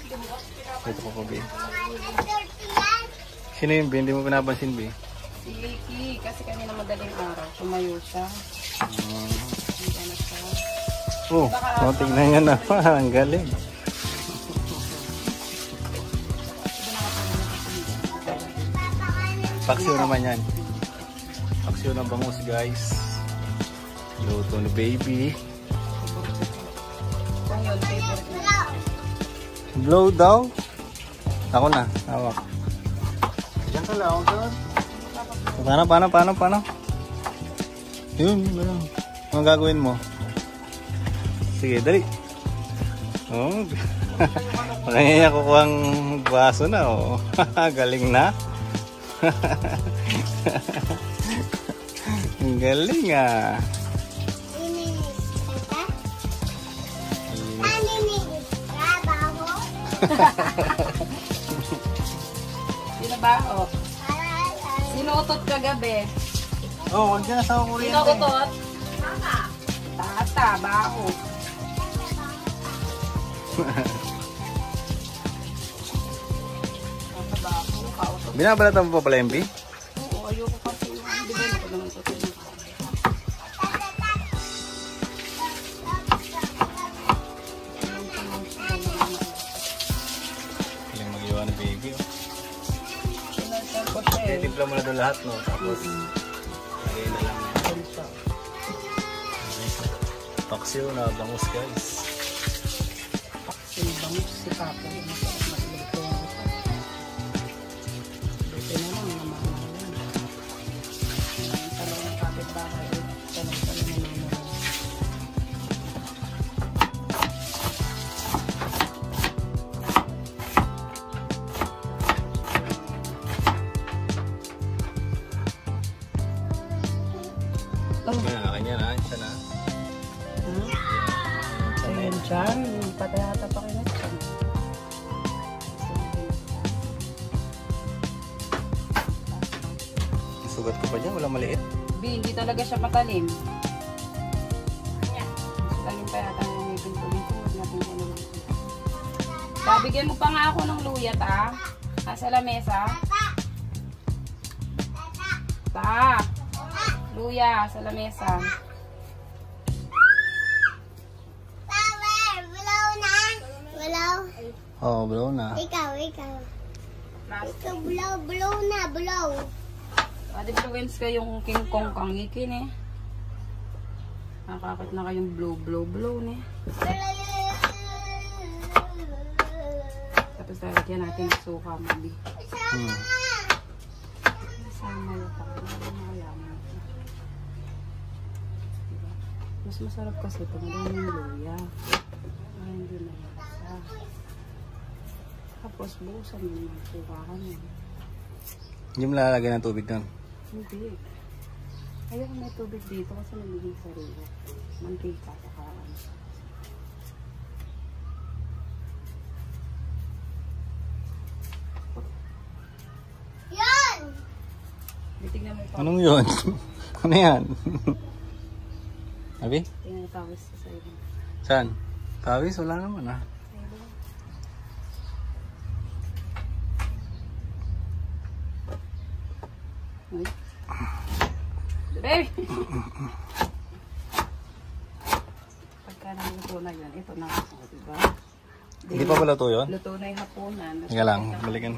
Ito ko B. Sino yung B? Hindi mo pinapansin B? Si Licky. Kasi kanina madaling araw. Tumayo siya. Hindi na siya. Oh, tingnan nyo naman. Ang galing. Paksiw naman yan. Paksiw ng bangus guys. Luto ni baby. Blow daw. Ako na. Hawak. Diyan ka lang. Paano? Yun. Ano gagawin mo? Sige, dali. Oh. Kaya niya kukuha ang baso na. Oh. Galing na. Ang galing ah. Sinabaho. Sinutot kagabi. Oh, huwag ka na sa kuryente. Sinutot? Tata, baho. Binabalatan mo pa pala yung B? Oo, ayoko kasi. Hindi ba ako naman ito? Galing mag-iwa na baby. Timpla mo na doon lahat, no? Tapos, lagay na lang. Paksiw na bangus, guys. Paksiw na bangus si Papa. Masilito ang ito. Dito na lang naman. Ang talaw ng kapit-bahay. Talaw-talaw na naman. Kanya na, siya na. Ayan dyan. Patay-hata pa kayo na dyan. Sugat ko pa dyan, wala maliit. B, hindi talaga siya matalim. Talim pa yata ng ngipin ko dito. Huwag natin ko naman. Bigyan mo pa nga ako ng luyat ah. Nasa lamesa. Ta. Luya sa lamesa. Oh, blow na. Ikaw. Blow. Ad-influence kayong King Kong kangikin eh. Nakakit na kayong blow eh. Tapos lalagyan natin ng suka mabi. Sama yung pangalaman. Mas masarap kasi pag maraming luya. Ay, hindi na lasa. Tapos buusan mo yung sukahan mo. Hindi mo lalagyan ng tubig doon? Hindi. Ayaw may tubig dito kasi nagiging sarili. Mantika sa karan. Yan! Tignan mo pa. Anong yun? Ano yan? Abi? Tingnan yung tawis sa sa'yo. Saan? Tawis? Wala naman ah. Baby! Pagka naluto na yan, ito na ako, diba? Hindi pa pala ito yun? Luto na yung hapunan. Teka lang, balikan.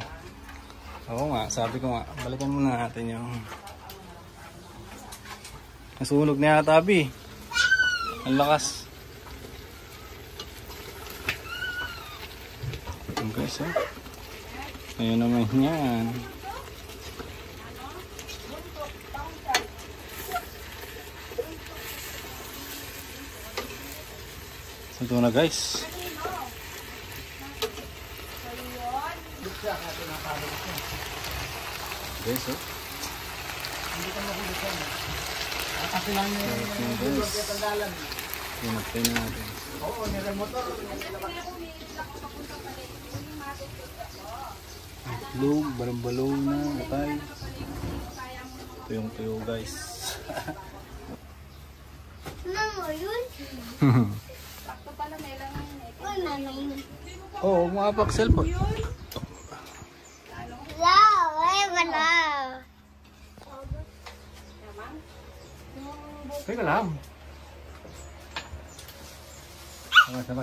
Oo nga, sabi ko nga, balikan muna natin yung... Nasunog na yata, Abi. Ang lakas. Okay, so. Ayun naman yan. Ito na guys. Okay, so. Hindi ka makulitan. Kasi lang yung pagkatandalan. Pinapay na natin. Oo, nila motor. Itlog, balong-balong na, atay. Tuyong-tuyo guys. Mamo yun? Sakto pala, may lang. Uy, mama yun. Oo, umapak cellphone. Wala. Teka lang. Sama.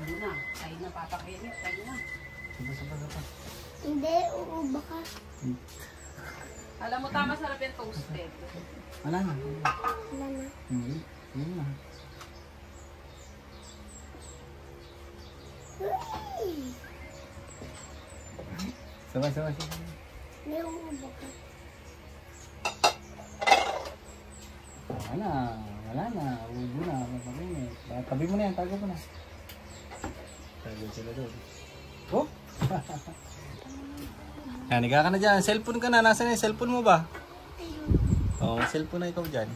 Hindi na. Ay, napapakainit. Tayo na. Sama. Hindi, uuba ka. Alam mo, tama sarap yung toasted. Wala na. Wala na. Hindi na. Sama. Hindi, uuba ka. Wala na. Ubo na. Mapakinit. Tabi mo na yan. Tago mo na. Tago sila doon. Oh! Yan, higa ka na dyan. Cellphone ka na. Nasaan yung cellphone mo ba? Oo, cellphone na ikaw dyan.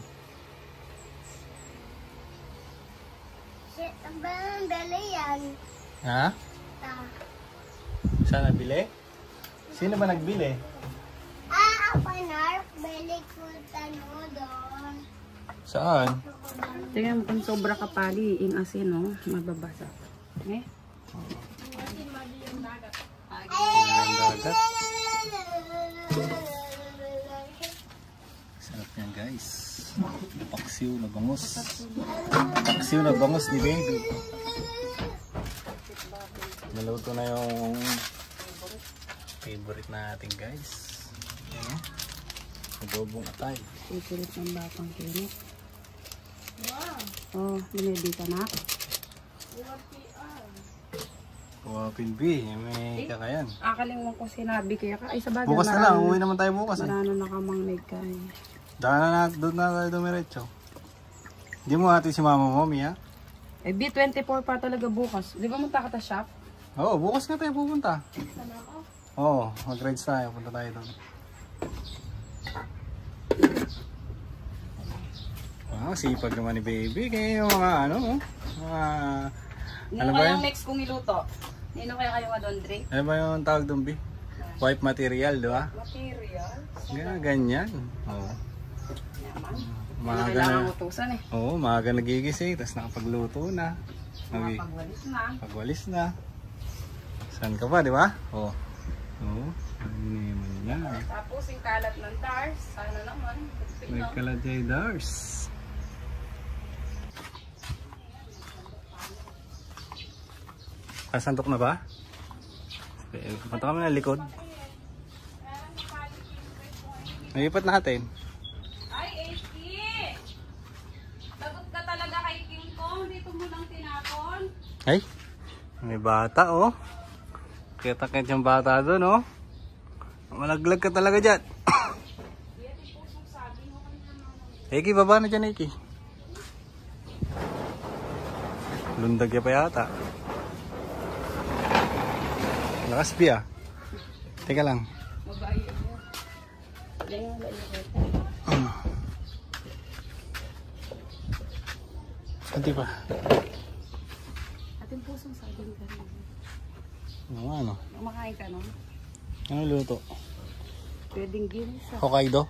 Shit, ang ba ang dali yan? Ha? Saan nabili? Sino ba nagbili? Ako na. Balik ko tanong doon. Saan? Tingnan mo kung sobra kapali. Yung asin, no? Mababasa. Eh? Dagat. Sarap yan guys. Paksiw na bangus. Paksiw na bangus ni baby. Naluto na yung favorite natin guys. Ayan o. Adobong atay. Ikulit ng batang kinit. Oh, binili ka na. Wapin B. May kakayan. Akalimutan ko sinabi kaya ka. Ay, sa bagay. Bukas na lang. Uwi naman tayo bukas. Marano nakamangnig ka eh. Doon na tayo dumiretso. Hindi mo natin si mama mo, Mia? Eh, B24 pa talaga bukas. Di ba munta ka ta shop? Oo, bukas nga tayo pupunta. Oo, mag-rides tayo. Punta tayo doon. Wow, sipag naman ni baby. Kaya yung mga Ano ba yung next kong iluto? Nino kaya kayo madondre? Ano ba yung tawag doon, B? Wipe material, di ba? Material? Ganyan. Oo. Maaga Kailangan na. utusan eh. Oo, maaga nagigising. Tapos nakapagluto na. Pagwalis na. Pagwalis na. Saan ka pa, di ba? Oo. Oo. Ano naman yan? Tapos yung kalat ng Dars. Sana naman. Nagkalajay Dars. Kasantok na ba? Punta kami na likod. Nagipat natin. Ay, Eki! Lagot ka talaga kay King Kong. Dito mo lang tinapon. Ay, may bata oh. Kita-kit yung bata doon oh. Malaglag ka talaga dyan. Eki, baba na dyan Eki. Lundag ya pa yata. Lakas biya. Teka lang. Mabayo mo. Kanti pa. Ating pusong saging ka rin. Ano? Kumakain ka no? Ano luto? Pwedeng ginisa. Hokkaido?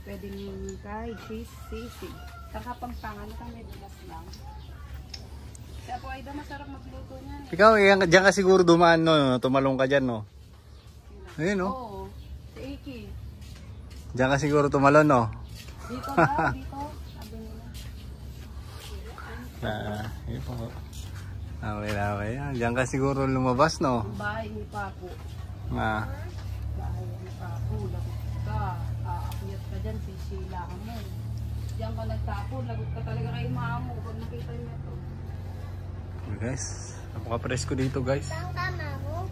Pwedeng kahit cheese, sisig. Kakapangpangan ka may bulas lang. Kaya po ay masarap magluto niyan. Ikaw, diyan ka siguro dumaan no, tumalong ka dyan no. Ayun no. Oo. Si Eki. Diyan ka siguro tumalon no. Dito ba? Dito. Sabi nila. Yun po. Okay. Diyan ka siguro lumabas no. Bahay ni Papo. Ah. Bahay ni Papo. Lagot ka. Aakyat ka dyan. Sisila ka mo. Diyan ka nagtapon. Lagot ka talaga kay mama mo. Pag nakita niya to. Guys, napaka-presko dito guys. Saan ka, Mamo?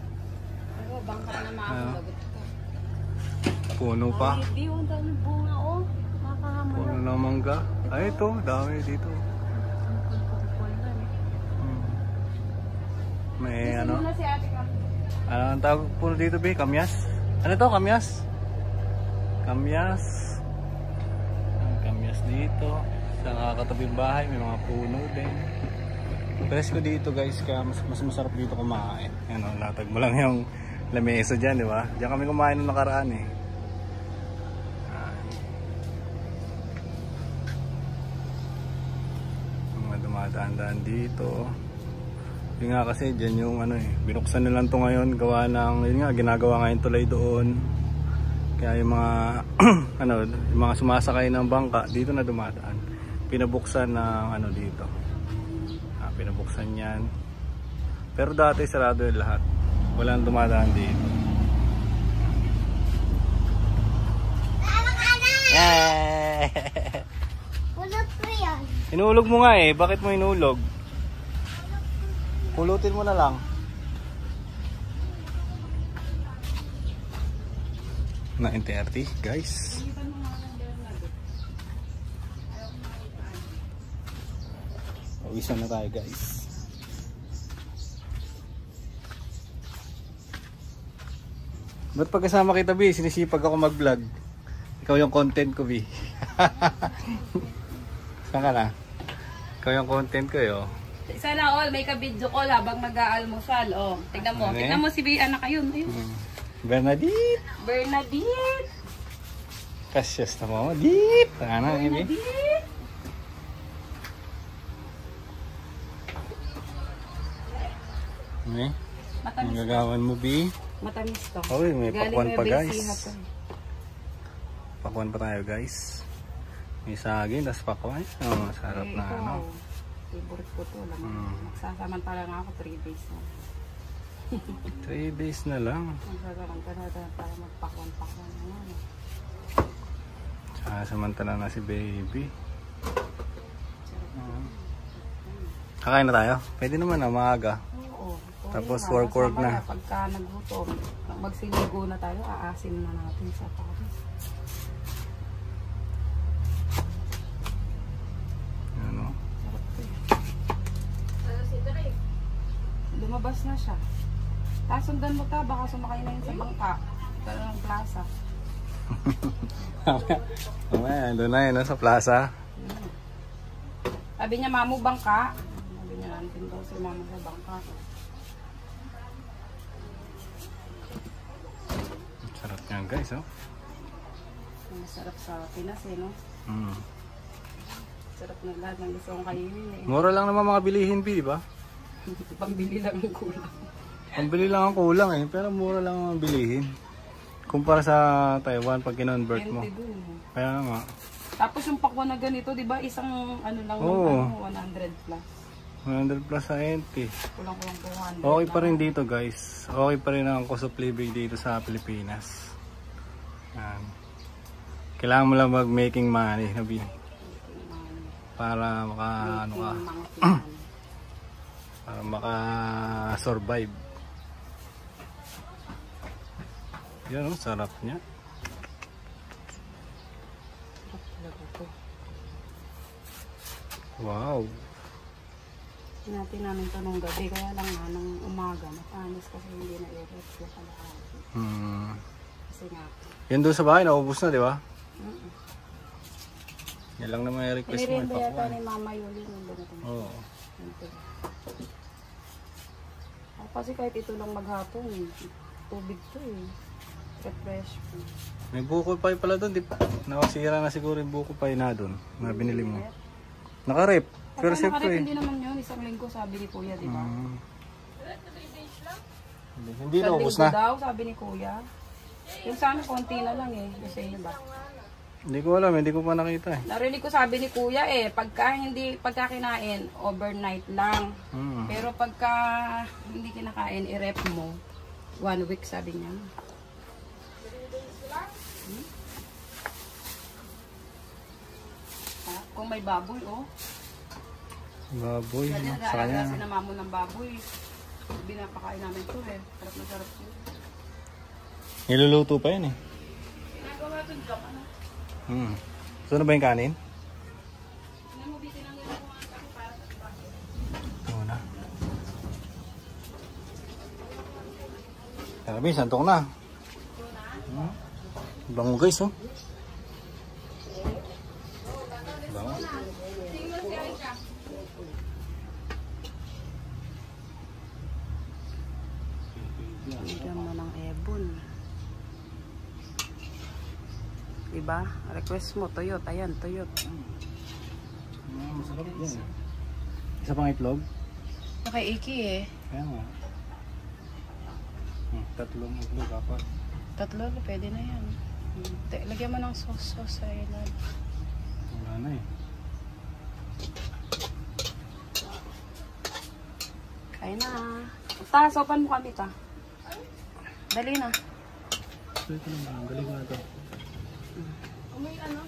Ano, bangka na mama. Lagot ka. Puno pa. Ay, di. Ang dami bunga oh. Nakahamala. Puno ng mangga. Ay ito, dami dito. Pulpul na eh. May Gusto ano. mo na si ate ka. Ano ang tawag puno dito be? Kamyas? Ano to? Kamyas? Kamyas. Kamyas dito. Sa nakakatabing bahay, may mga puno din. Presko dito guys, kaya mas masarap dito kumain. Yan o, latag mo lang yung lamesa dyan, di ba? Diyan kami kumain nung nakaraan eh. dumadaan-daan dito. Yun nga kasi dyan yung ano eh, binuksan na lang to ngayon, gawa ng, yun nga, ginagawa ngayon tulay doon. Kaya yung mga ano, yung mga sumasakay ng bangka dito na dumadaan. Pinabuksan ng ano dito. Pinabuksan yan. Pero dati sarado yung lahat. Walang dumadaan dito. Pulot ko yan. Inulog mo nga eh. Bakit mo inulog? Pulutin mo na lang. Na 9:30 guys. Uwisan na tayo guys. Ba't pagkasama kita B, sinisipag ako mag-vlog. Ikaw yung content ko B. Saan ka na? Ikaw yung content ko yo. Sana all, may ka-video call habang nag-aalmusal. Oh, tignan mo. Ano Tignan mo si anak ayun. Ayun. Bernadette! Bernadette! Kasyas na mo. Deep! Ano, Amy? Bernadette! May? Matamis Ang to. gagawan mo, B? Matamis to. Oh, may Galing pakwan pa, Nueva guys. Ecija to. Pakwan pa tayo, guys. May saging, tas pakwan. Oh, sarap Eh, na, ito, ano. favorite ko to. Mm. Magsasamantala nga ako 3 days na. 3 days na lang. Magsasamantala para magpakwan-pakwan. Ano. Tsaka samantala na si baby. Kakain na tayo? Pwede naman na, maaga. Oo. Tapos Kaya, work kasama na. Pagka nagutom, magsiligo na tayo, aasim na natin sa Paris. Ano? Lumabas na siya. Tapos sundan mo ta, baka sumakay na yun sa bangka. Ito ng plaza. Mamaya, doon na yun, sa plaza. Sabi niya, mamu bangka. Sabi niya, natin daw si mamu sa bangka. Sarap niyan guys, oh. Masarap sa Pinas eh, no? Mm. Sarap na lahat ng gusto kong kainin eh. Mura lang naman mga bilihin, B, di ba? Pambili lang ng kulang. Pambili lang ang kulang eh, pero mura lang ang bilihin. Kumpara sa Taiwan pag kinonvert mo. 20 dun eh. Kaya nga. Tapos yung pakwan na ganito, di ba, isang ano lang, Oo. 100 plus. 100 plus sa NT. Kulang-kulang 200. Okay pa rin dito guys. Okay pa rin ang cost of living dito sa Pilipinas. Yan. Kailangan mo lang mag-making money, Nabi. Para maka, ano ka, para maka-survive. Yan, oh, sarap niya. Wow. Natin namin ito nung gabi, kaya lang nga nung umaga, matanis kasi hindi na i-rep ko kalahati. Kasi nga, Yan doon sa bahay, naubos na, di ba? mm-mm. Yan lang naman yung request mo. Pinirenda yata Ipakuha. ni Mama Yuli nung dumating. Oo. Kasi kahit ito lang maghapon, tubig to eh. Refresh po. May buko pie pala doon, di pa? Nakasira na siguro yung buko pie na doon, na binili mo. Nakarep. Pero Nakarep siyempre. hindi naman yun, isang linggo sabi ni Kuya, di ba? Hindi na, Isang ubos linggo na. daw, sabi ni Kuya. Yung sa amin, konti na lang eh. Kasi yun ba? Hindi ko alam, hindi ko pa nakita eh. Narinig ko sabi ni Kuya eh, pagka kinain, overnight lang. Pero pagka hindi kinakain, i-rep mo, 1 week sabi niya. Kung may baboy, oh. Baboy, Kasi sa kanya. sinama mo ng baboy. Binapakain namin to eh. Sarap na sarap yun. Niluluto pa yun eh. Ginagawa ito dyan, ano? So na ba yung kanin? Hindi mo bitin ang ginagawa ko para sa baboy. Ito na. Sabi, santong na. Bango guys, oh. Bango. Bigyan mo ng ebon. Diba? Request mo, Toyot. Ayan, Toyot. Masarap yan. Isa pang itlog? Kay Iki eh. Kaya nga. Tatlong itlog, apat. Tatlo, pwede na yan. Lagyan mo ng sauce sa ilan. Wala na eh. Kain na. Ta, sopan mo kami ta. Dali na. So ito naman, galing ko na ito. May ano?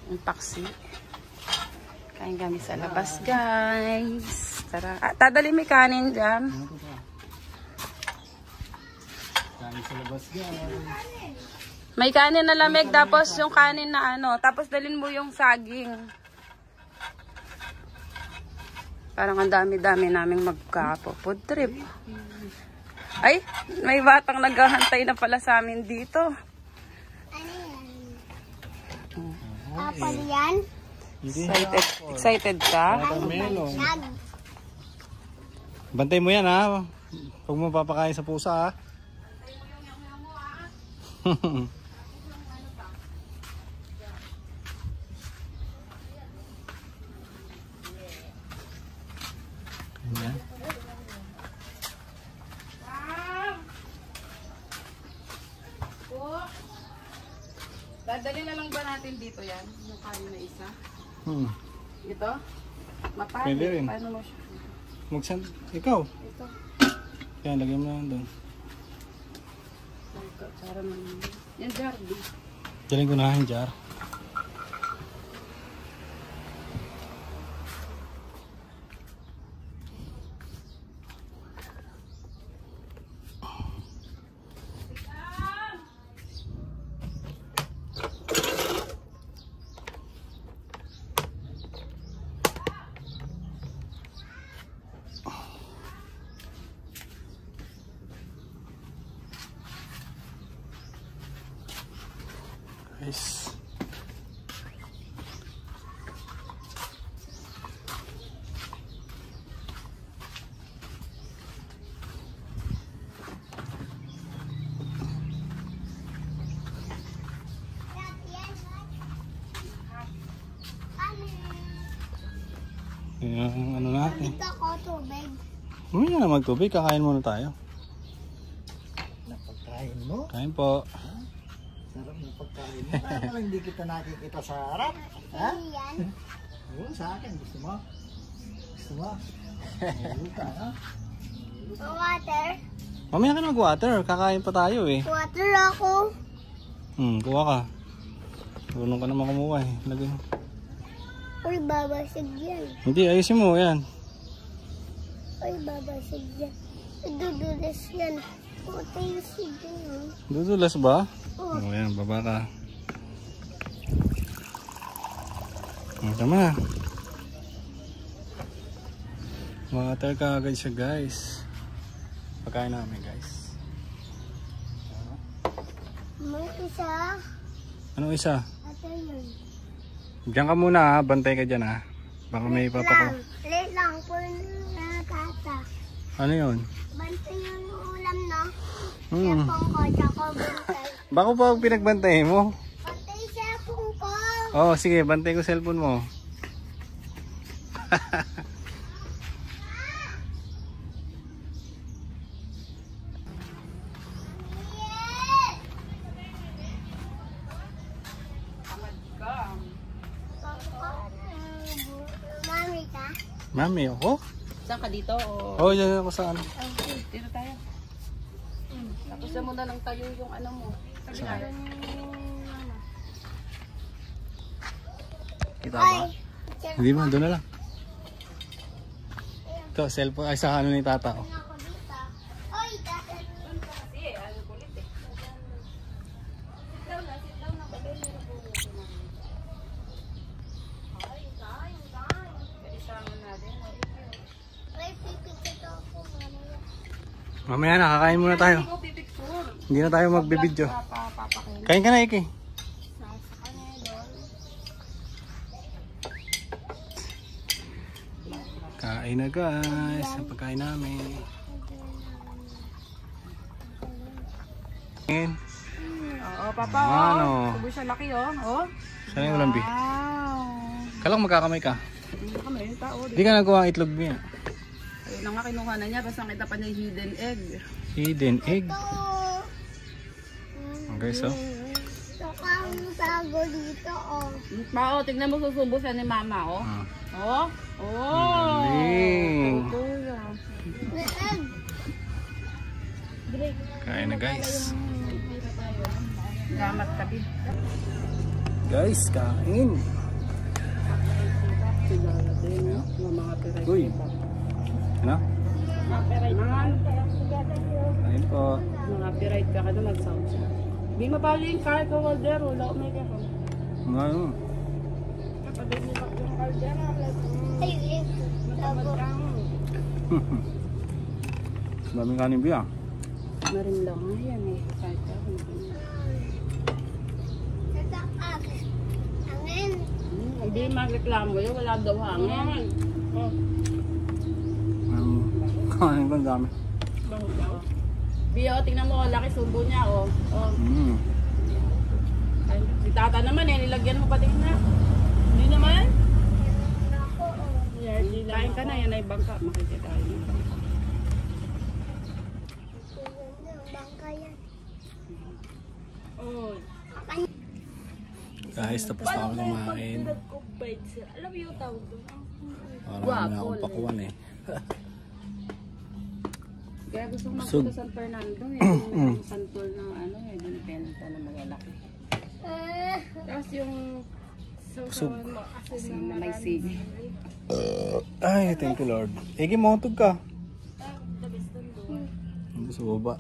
Ang taksi. Kain kami sa labas, guys. Tara. Tadali may kanin dyan. Ano ito pa? Kain sa labas, guys. May kanin na lamig, tapos yung kanin na ano. Tapos dalhin mo yung saging. Parang ang dami-dami naming magka-food trip. Ay, may batang naghahantay na pala sa amin dito. Ano yan? Apple yan? Excited ka? Watermelon. Nag. Bantay mo yan ha. Huwag mo papakain sa pusa ha. Ayan. Dadali na lang ba natin dito yan? Yung kanin na isa? Ito? Mapahal. Pwede rin. Paano mo siya? Magsand... Ikaw. Ito. Yan, lagyan mo lang doon. Para naman. Yan, Jardy. Daling ko na yung jar. Guys. Yung ano natin. Dito ako tubig. Mamaya na magtubig, kakain muna tayo. Napagkain mo? Kain po. Sarap ng pagkain mo. Kaya pala hindi kita nakikita sa harap. Ha? Ano yan? Oo, sa akin. Gusto mo? Gusto mo? Luta, ha? Water. Mamaya ka na mag-water, kakain pa tayo eh. Water ako. Kuha ka. Tulong ka naman kumuha eh. Lagay mo. Uy, babasig yan. Hindi, ayusin mo yan. Uy, babasig yan. Dudulas yan. Puta yung sigil. Dudulas ba? Oo. O yan, baba ka. Tama. Water ka agad siya guys. Pagkain namin guys. May isa. Anong isa? Ito yun. Diyan ka muna ha, bantay ka dyan ha. Baka may papako. Late lang po na tata. Ano yun? Bantay yung ulam, no? Hmm. Sepong ko, tsaka bantay. Bako pa pinagbantay mo? Bantay sepong ko. Oh, sige, bantay ko cellphone mo. Mami ka? Mami, ako? Saan ka dito? O... Oh, dyan ako sa ano. Okay, dito tayo. Tapos na muna lang tayo yung ano mo. Sabi na. Kita ba? Hindi ba, doon na lang. Ito, cellphone, ay sa ano ni tata. Oh. Ako dito. Oy, dati. Kasi, ano kulit eh. Sit down na. Isama natin. Oy, pipikit ako, mamaya. Mamaya na, kakain muna tayo. Hindi ko pipicture. Hindi na tayo magbibidyo. Papakin. Kain ka na, Iki. Kain na guys, ang pagkain namin. Oo, papa. Ano? Tubo siya laki oh. Oh. Saan yung ulambi? Wow. Kalang magkakamay ka. Hindi kami yung tao. Hindi ka nagawa ang itlog niya. Ayun na nga kinuha na niya. Basta kita pa niya yung hidden egg. Hidden egg. Okay, so. Saka ang tago dito, oh. Mao, tignan mo susubo siya ni mama, oh. Oh. Oh. Galing. Kuya. May egg. Kain na guys. Gamat tabi. Guys, kain. Uy. Ano? Kain po. Mga pirate ka ka na mag-sound siya. Di mapali yung kahit ko kaldero. Wala ko may kako. Ngayon. Kapag mo pa yung kaldero. Ay, egg. Tago. Daming kanin biya. Marin lang nga yan eh. Kahit ako. Sasakak. Angin. Hindi magreklamo yun. Wala daw hangin. Kanin ko ang dami. Bio, tingnan mo. Laki subo niya, oh. Oh. Si tata naman eh. Nilagyan mo pati na. Hindi naman. Kain ka na. Yan ay bangka. Makikita tayo. Bangkayan. Oh. Guys, tapos na kami kumain. Alam mo yung tawag doon? Parang na akong pakuan eh. Kaya gusto ko Sug. magpunta San Fernando eh. Yung santol na ano eh. Binipenta na malalaki. Tapos yung Sug. asin na may sili. Ay, thank you Lord. Egi, motog ka. Sa baba.